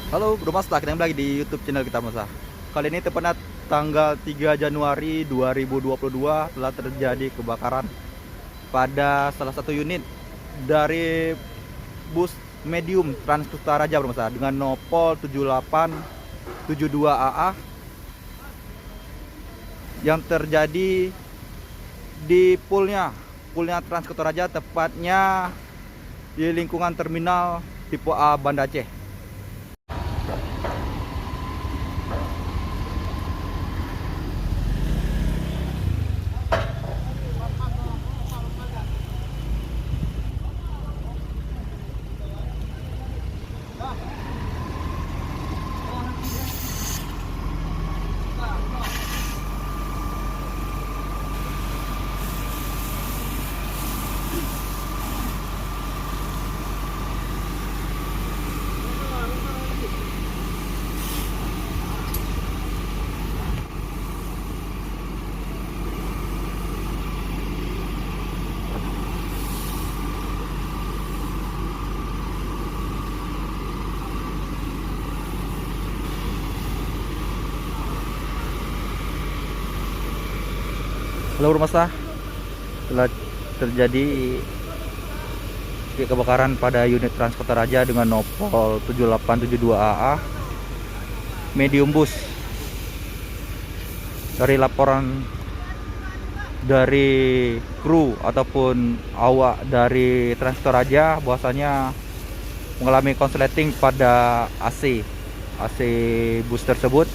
Halo Bro Mas, kita kembali lagi di YouTube channel kita Mas. Kali ini tepatnya tanggal 3 Januari 2022 telah terjadi kebakaran pada salah satu unit dari bus medium Trans-Kustaraja Bro Mas dengan nopol 7872AA yang terjadi di poolnya Trans-Kustaraja, tepatnya di lingkungan terminal tipe A Banda Aceh. Halo Bro Mas, telah terjadi kebakaran pada unit Trans-Kustaraja dengan nopol 7872AA medium bus. Dari laporan dari kru ataupun awak dari Trans-Kustaraja bahwasanya mengalami konsleting pada AC bus tersebut,